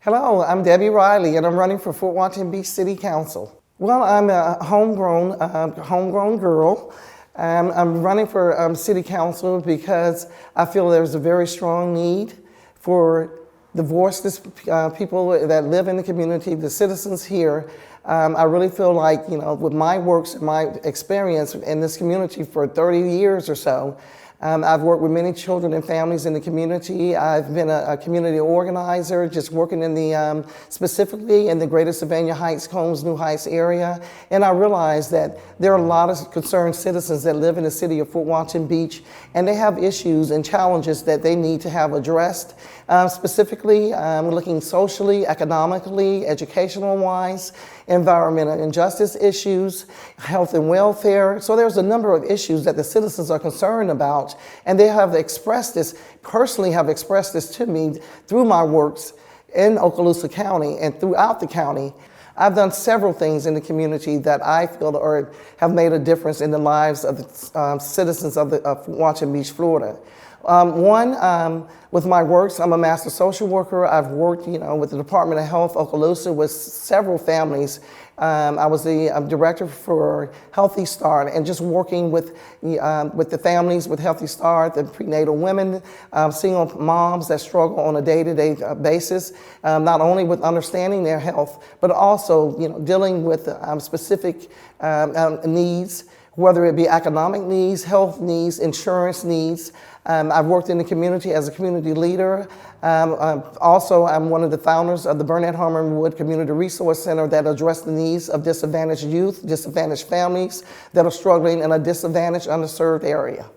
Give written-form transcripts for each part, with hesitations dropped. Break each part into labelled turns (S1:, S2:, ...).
S1: Hello, I'm Debbie Riley, and I'm running for Fort Walton Beach City Council. Well, I'm a homegrown girl. I'm running for City Council because I feel there's a very strong need for the voiceless people that live in the community, the citizens here. I really feel like, with my works and my experience in this community for 30 years or so, I've worked with many children and families in the community. I've been a community organizer, just working in the, specifically in the Greater Sylvania Heights, Combs New Heights area. And I realized that there are a lot of concerned citizens that live in the city of Fort Walton Beach, and they have issues and challenges that they need to have addressed. Specifically, looking socially, economically, educational-wise, environmental injustice issues, health and welfare. So there's a number of issues that the citizens are concerned about, and they have expressed this, personally have expressed this to me through my works in Okaloosa County and throughout the county. I've done several things in the community that I feel or have made a difference in the lives of the citizens of Fort Walton Beach, Florida. With my works, I'm a master social worker. I've worked, with the Department of Health, Okaloosa, with several families. I was the director for Healthy Start, and just working with the families with Healthy Start, the prenatal women, single moms that struggle on a day-to-day basis, not only with understanding their health, but also, dealing with specific needs, whether it be economic needs, health needs, insurance needs. I've worked in the community as a community leader. Also, I'm one of the founders of the Burnett Harmon Wood Community Resource Center that address the needs of disadvantaged youth, disadvantaged families that are struggling in a disadvantaged, underserved area.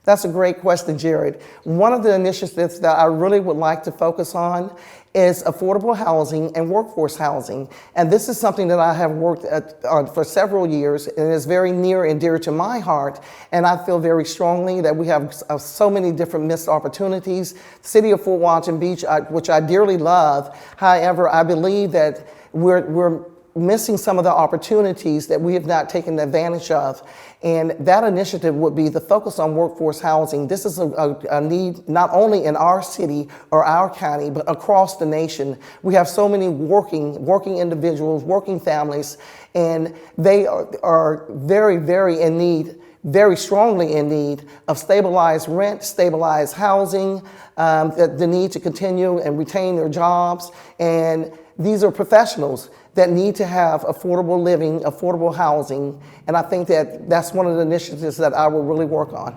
S1: That's a great question, Jared. One of the initiatives that I really would like to focus on is affordable housing and workforce housing. And this is something that I have worked on for several years, and is very near and dear to my heart. And I feel very strongly that we have so many different missed opportunities. The city of Fort Walton Beach, which I dearly love. However, I believe that we're missing some of the opportunities that we have not taken advantage of. And that initiative would be the focus on workforce housing. This is a need not only in our city or our county, but across the nation. We have so many working individuals, working families, and they are very, very in need, very strongly in need of stabilized rent, stabilized housing, the need to continue and retain their jobs. And these are professionals that need to have affordable living, affordable housing, and I think that that's one of the initiatives that I will really work on.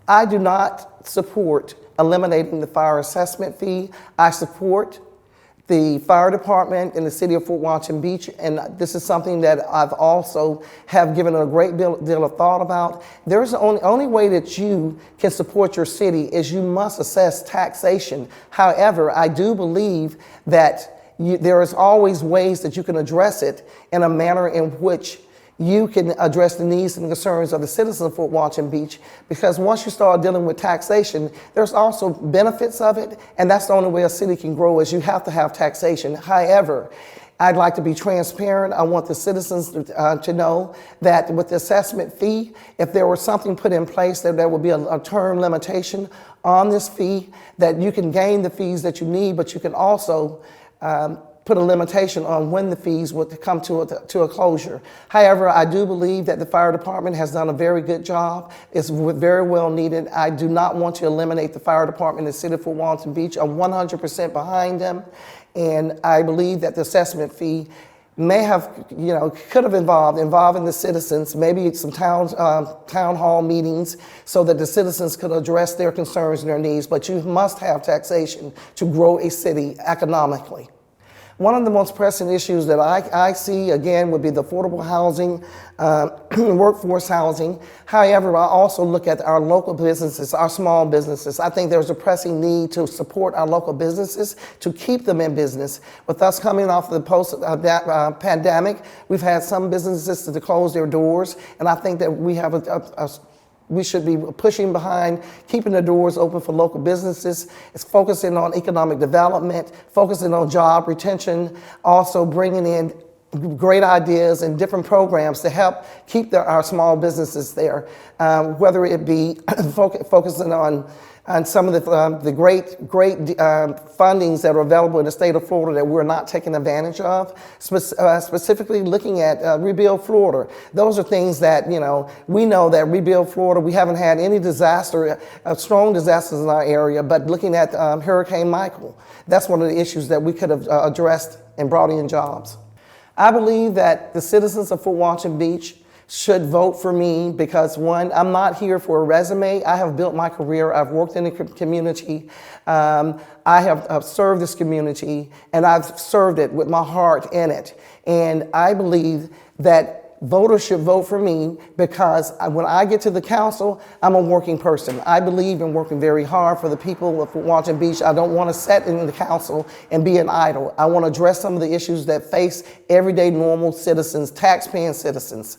S1: I do not support eliminating the fire assessment fee. I support the fire department in the city of Fort Walton Beach, and this is something that I've also have given a great deal of thought about. There's the only way that you can support your city is you must assess taxation. However, I do believe that there is always ways that you can address it in a manner in which you can address the needs and concerns of the citizens of Fort Walton Beach, because once you start dealing with taxation, there's also benefits of it, and that's the only way a city can grow is you have to have taxation. However, I'd like to be transparent. I want the citizens to know that with the assessment fee, if there was something put in place, that there would be a term limitation on this fee, that you can gain the fees that you need, but you can also put a limitation on when the fees would come to a closure. However, I do believe that the fire department has done a very good job. It's very well needed. I do not want to eliminate the fire department in the city of Fort Walton Beach. I'm 100% behind them, and I believe that the assessment fee may have, could have involving the citizens, maybe some town hall meetings so that the citizens could address their concerns and their needs, but you must have taxation to grow a city economically. One of the most pressing issues that I see, again, would be the affordable housing, workforce housing. However, I also look at our local businesses, our small businesses. I think there's a pressing need to support our local businesses, to keep them in business. With us coming off the post-pandemic, we've had some businesses to close their doors, and I think that we have we should be pushing behind keeping the doors open for local businesses. It's focusing on economic development, focusing on job retention, also bringing in great ideas and different programs to help keep our small businesses there, whether it be focusing on some of the great fundings that are available in the state of Florida that we're not taking advantage of, specifically looking at Rebuild Florida. Those are things that, we know that Rebuild Florida, we haven't had any strong disasters in our area, but looking at Hurricane Michael, that's one of the issues that we could have addressed and brought in jobs. I believe that the citizens of Fort Walton Beach should vote for me because, one, I'm not here for a resume. I have built my career. I've worked in the community. I have served this community, and I've served it with my heart in it. And I believe that voters should vote for me because when I get to the council, I'm a working person. I believe in working very hard for the people of Fort Walton Beach. I don't want to sit in the council and be an idol. I want to address some of the issues that face everyday normal citizens, tax-paying citizens.